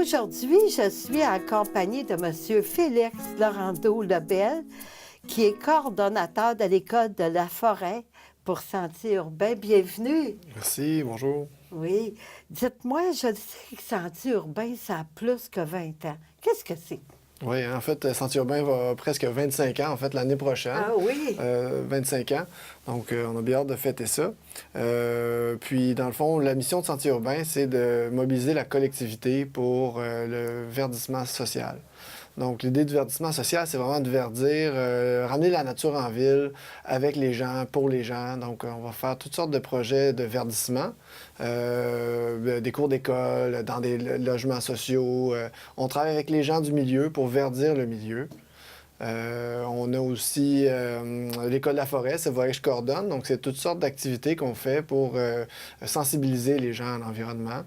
Aujourd'hui, je suis en compagnie de M. Félix Laurando-Lebel, qui est coordonnateur de l'École de la forêt pour Sentiers urbains. Bienvenue. Merci, bonjour. Oui. Dites-moi, je sais que Sentiers urbains, ça a plus que 20 ans. Qu'est-ce que c'est? Oui, en fait, Sentiers urbains va presque 25 ans, en fait, l'année prochaine. Ah oui? 25 ans. Donc, on a bien hâte de fêter ça. Puis, dans le fond, la mission de Sentiers urbains, c'est de mobiliser la collectivité pour le verdissement social. Donc, l'idée du verdissement social, c'est vraiment de verdir, ramener la nature en ville avec les gens, pour les gens. Donc, on va faire toutes sortes de projets de verdissement, des cours d'école, dans des logements sociaux. On travaille avec les gens du milieu pour verdir le milieu. On a aussi l'École de la forêt, c'est le volet que je coordonne. Donc, c'est toutes sortes d'activités qu'on fait pour sensibiliser les gens à l'environnement.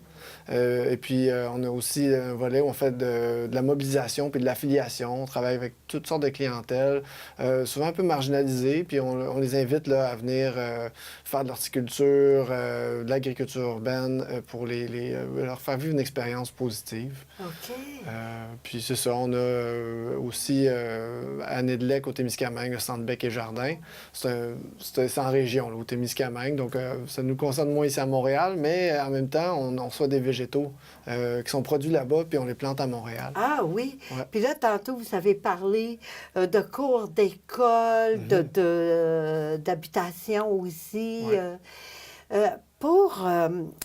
Et puis, on a aussi un volet où on fait de la mobilisation puis de l'affiliation. On travaille avec toutes sortes de clientèles, souvent un peu marginalisées. Puis, on les invite là, à venir faire de l'horticulture, de l'agriculture urbaine pour leur faire vivre une expérience positive. OK. Puis, c'est ça. On a aussi à Nédelec, au Témiscamingue, le Centre Bec et Jardin. C'est en région, là, au Témiscamingue. Donc, ça nous concerne moins ici à Montréal, mais en même temps, on reçoit des végétaux qui sont produits là-bas, puis on les plante à Montréal. Ah oui. Ouais. Puis là, tantôt, vous avez parlé de cours d'école, d'habitation aussi. Ouais.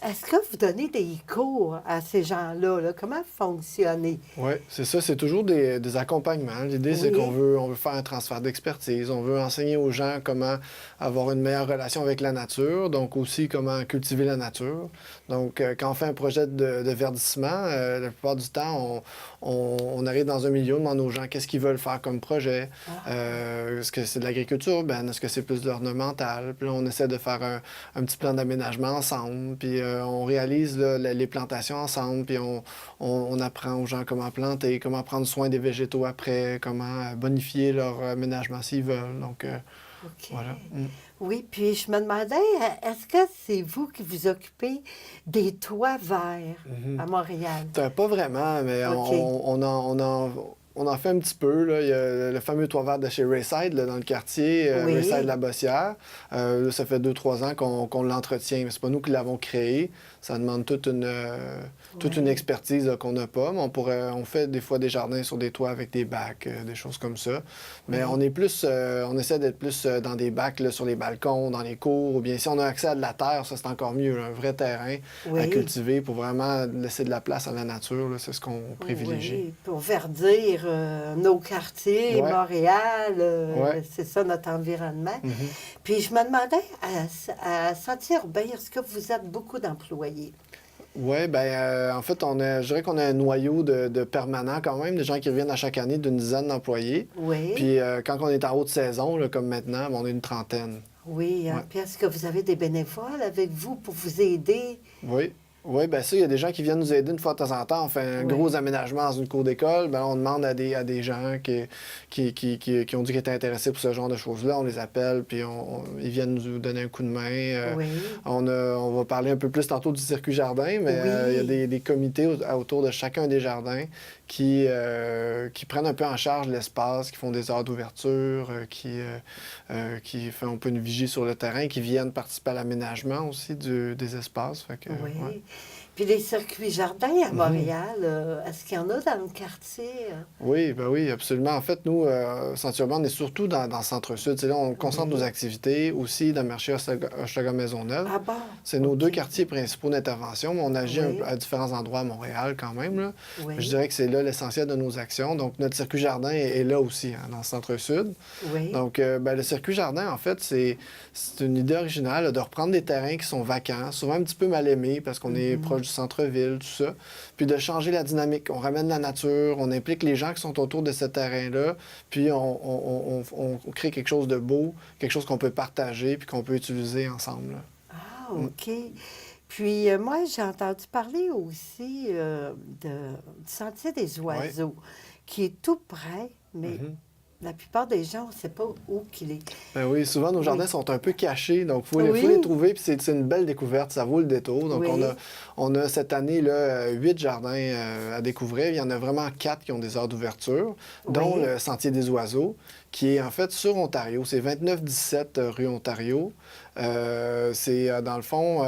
Est-ce que vous donnez des cours à ces gens-là? Là? Comment fonctionnez? Oui, c'est ça, c'est toujours des accompagnements. L'idée, c'est Oui. on veut faire un transfert d'expertise, on veut enseigner aux gens comment avoir une meilleure relation avec la nature, donc aussi comment cultiver la nature. Donc, quand on fait un projet de verdissement, la plupart du temps, on arrive dans un milieu, on demande aux gens qu'est-ce qu'ils veulent faire comme projet. Est-ce que c'est de l'agriculture urbaine? Est-ce que c'est plus de l'ornemental? Puis là, on essaie de faire un petit plan d'aménagement ensemble, puis on réalise là, les plantations ensemble, puis on apprend aux gens comment planter, comment prendre soin des végétaux après, comment bonifier leur aménagement s'ils veulent. Donc, OK. voilà. Oui, puis je me demandais, est-ce que c'est vous qui vous occupez des toits verts à Montréal? Pas vraiment, mais OK. on en fait un petit peu. Là. Il y a le fameux toit vert de chez Rayside, là, dans le quartier, Oui. Rayside-La-Bossière. Là, ça fait 2-3 ans qu'on l'entretient, mais c'est pas nous qui l'avons créé. Ça demande toute une expertise là, qu'on n'a pas. Mais on fait des fois des jardins sur des toits avec des bacs, des choses comme ça. Mais on est plus, on essaie d'être plus dans des bacs là, sur les balcons, dans les cours, ou bien si on a accès à de la terre, ça c'est encore mieux, là, un vrai terrain à cultiver pour vraiment laisser de la place à la nature. Là, c'est ce qu'on privilégie. Oui, pour verdir nos quartiers, Ouais. Montréal, Ouais. c'est ça notre environnement. Puis je me demandais, à Sentiers urbains, est-ce que vous êtes beaucoup d'employés? Oui, bien, en fait, je dirais qu'on a un noyau de permanents quand même, des gens qui reviennent à chaque année d'une dizaine d'employés. Oui. Puis quand on est en haute saison, là, comme maintenant, ben, on est une trentaine. Oui, hein. Ouais. Puis est-ce que vous avez des bénévoles avec vous pour vous aider? Oui. Oui, bien ça, il y a des gens qui viennent nous aider une fois de temps en temps. On fait un gros aménagement dans une cour d'école. Ben, on demande à des gens qui ont dit qu'ils étaient intéressés pour ce genre de choses-là. On les appelle, puis ils viennent nous donner un coup de main. Oui. On va parler un peu plus tantôt du circuit jardin, mais il y a des comités autour de chacun des jardins qui prennent un peu en charge l'espace, qui font des heures d'ouverture, qui font un peu une vigie sur le terrain, qui viennent participer à l'aménagement aussi des espaces. Fait que, Oui. ouais. Puis les circuits jardins à Montréal, est-ce qu'il y en a dans le quartier? Oui, ben oui, absolument. En fait, nous, Sentiers urbains, on est surtout dans le centre-sud. C'est là on concentre nos activités, aussi dans le marché Hochelaga-Maisonneuve. Ah bon? C'est nos OK. deux quartiers principaux d'intervention, mais on agit Oui. à différents endroits à Montréal quand même. Là. Oui. Je dirais que c'est là l'essentiel de nos actions. Donc, notre circuit jardin est là aussi, hein, dans le centre-sud. Oui. Donc, ben, le circuit jardin, en fait, c'est une idée originale là, de reprendre des terrains qui sont vacants, souvent un petit peu mal aimés parce qu'on est proche du centre-ville, tout ça, puis de changer la dynamique. On ramène la nature, on implique les gens qui sont autour de ce terrain-là, puis on crée quelque chose de beau, quelque chose qu'on peut partager puis qu'on peut utiliser ensemble. Là. Ah, OK. Puis moi, j'ai entendu parler aussi du Sentier des oiseaux, qui est tout près, mais La plupart des gens, on ne sait pas où qu'il est. Ben oui, souvent nos jardins sont un peu cachés, donc il faut Oui. les trouver, puis c'est une belle découverte, ça vaut le détour. Donc Oui. on a cette année là, 8 jardins à découvrir. Il y en a vraiment 4 qui ont des heures d'ouverture, dont Oui. le Sentier des Oiseaux, qui est en fait sur Ontario. C'est 2917 rue Ontario. C'est dans le fond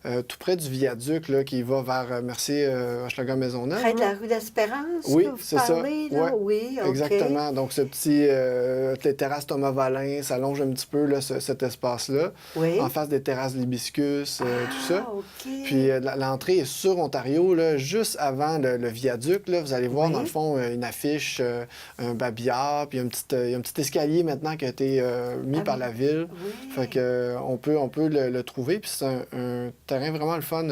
tout près du viaduc là, qui va vers Mercier-Hochelaga-Maisonneuve. Près de la rue d'Espérance, Oui, que vous c'est ça. parlez, là? Ouais, Oui, OK. exactement. Donc, ce petit les terrasses Thomas Valin, ça longe un petit peu là, cet espace-là. Oui. En face des terrasses l'Hibiscus, tout ça. OK. Puis l'entrée est sur Ontario, là, juste avant le viaduc. Là, vous allez voir, Oui. dans le fond, une affiche, un babillard, puis il y a un petit escalier maintenant qui a été mis par la ville. Oui. Fait que on peut le trouver. Puis c'est un terrain vraiment le fun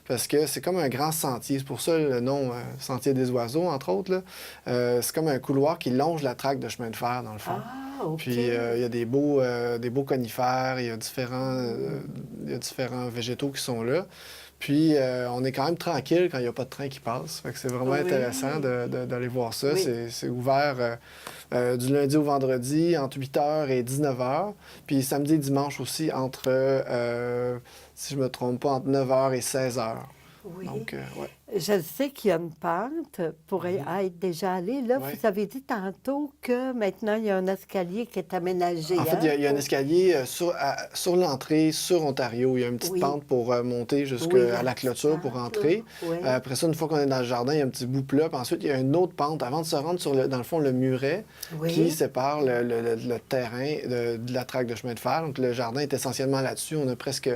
parce que c'est comme un grand sentier. C'est pour ça le nom Sentier des Oiseaux, entre autres. Là. C'est comme un couloir qui longe la traque de chemin de fer, dans le fond. Ah, OK. Puis il y a des beaux conifères, il y a différents végétaux qui sont là. Puis on est quand même tranquille quand il n'y a pas de train qui passe. Fait que c'est vraiment Oui. intéressant d'aller voir ça. Oui. C'est ouvert du lundi au vendredi entre 8h et 19h. Puis samedi et dimanche aussi entre, si je ne me trompe pas, entre 9h et 16h. Oui. Donc, ouais. Je sais qu'il y a une pente pour y être déjà allé. Là, Oui. vous avez dit tantôt que maintenant, il y a un escalier qui est aménagé. En fait, il y a un escalier sur l'entrée, sur Ontario. Il y a une petite Oui. pente pour monter Oui, jusqu'à la clôture pour entrer. Oui. Après ça, une fois qu'on est dans le jardin, il y a un petit bout plat. Puis ensuite, il y a une autre pente avant de se rendre sur, dans le fond, le muret Oui. qui sépare le terrain de la traque de chemin de fer. Donc, le jardin est essentiellement là-dessus. On a presque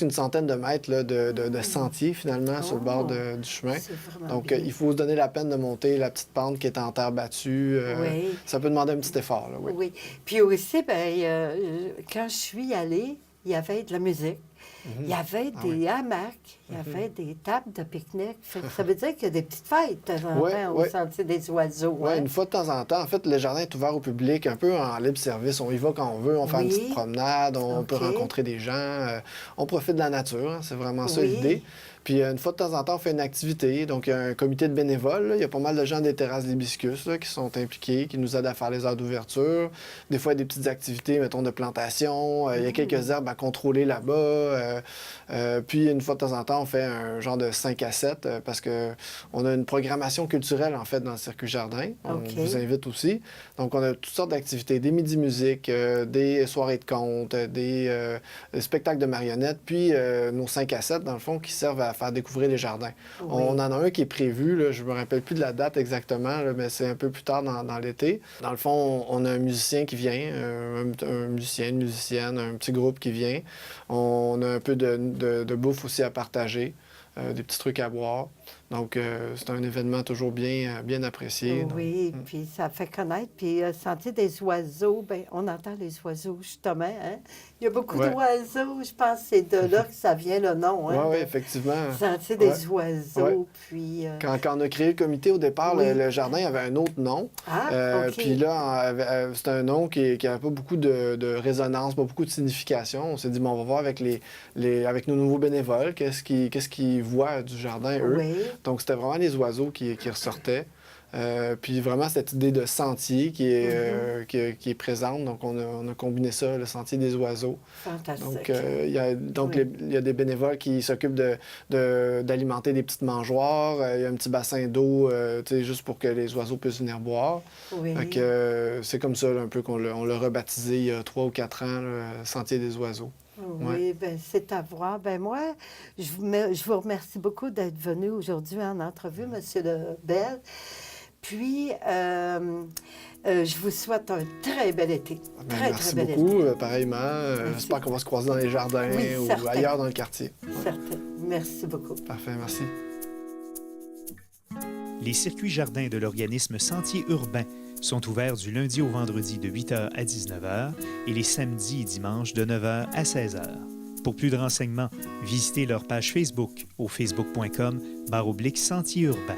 une centaine de mètres là, de sentiers, finalement, sur le bord du chemin. C'est vraiment Donc, bien. il faut se donner la peine de monter la petite pente qui est en terre battue. Oui. Ça peut demander un petit effort. Là, oui. Oui. Puis aussi, quand je suis allée, il y avait de la musique. Il y avait des hamacs, il y avait des tables de pique-nique. Ça veut dire qu'il y a des petites fêtes de temps en temps au Sentier des Oiseaux. Oui, hein? une fois de temps en temps. En fait, le jardin est ouvert au public, un peu en libre service. On y va quand on veut, on fait une petite promenade, on peut rencontrer des gens, on profite de la nature. Hein, c'est vraiment ça l'idée. Puis une fois de temps en temps, on fait une activité. Donc, il y a un comité de bénévoles. Là. Il y a pas mal de gens des terrasses d'Hibiscus qui sont impliqués, qui nous aident à faire les heures d'ouverture. Des fois, il y a des petites activités, mettons, de plantation. Il y a quelques herbes à contrôler là-bas. Puis, une fois de temps en temps, on fait un genre de 5 à 7 parce qu'on a une programmation culturelle, en fait, dans le circuit jardin. On vous invite aussi. Donc, on a toutes sortes d'activités. Des midi-musiques, des soirées de contes, des spectacles de marionnettes. Puis, nos 5 à 7, dans le fond, qui servent à faire découvrir les jardins. Oui. On en a un qui est prévu, là, je me rappelle plus de la date exactement, là, mais c'est un peu plus tard dans l'été. Dans le fond, on a un musicien qui vient, un musicien, une musicienne, un petit groupe qui vient. On a un peu de bouffe aussi à partager, des petits trucs à boire. Donc, c'est un événement toujours bien apprécié. Oui, puis ça fait connaître. Puis, Sentier des Oiseaux, bien, on entend les oiseaux, justement. Hein? Il y a beaucoup d'oiseaux. Je pense que c'est de là que ça vient le nom. Hein, oui, effectivement. Sentier des Oiseaux. Puis, Quand on a créé le comité, au départ, le jardin avait un autre nom. Ah, OK. Puis là, c'était un nom qui n'avait pas beaucoup de résonance, pas beaucoup de signification. On s'est dit, bon, on va voir avec avec nos nouveaux bénévoles, qu'est-ce qu'ils voient du jardin, eux. Oui. Donc, c'était vraiment les oiseaux qui ressortaient. Puis vraiment, cette idée de sentier qui est présente. Donc, on a combiné ça, le sentier des oiseaux. Fantastique. Donc, il y a des bénévoles qui s'occupent d'alimenter des petites mangeoires. Il y a un petit bassin d'eau, juste pour que les oiseaux puissent venir boire. Oui. Donc, c'est comme ça, là, un peu qu'on l'a rebaptisé il y a 3 ou 4 ans, le Sentier des oiseaux. Oui, bien, c'est à voir. Bien, moi, je vous remercie beaucoup d'être venu aujourd'hui en entrevue, M. Lebel. Puis, je vous souhaite un très bel été. Merci beaucoup, pareillement. J'espère qu'on va se croiser dans les jardins ou ailleurs dans le quartier. Certain. Merci beaucoup. Parfait, merci. Les circuits jardins de l'organisme Sentier urbain sont ouverts du lundi au vendredi de 8h à 19h et les samedis et dimanches de 9h à 16h. Pour plus de renseignements, visitez leur page Facebook au facebook.com/Sentier urbain.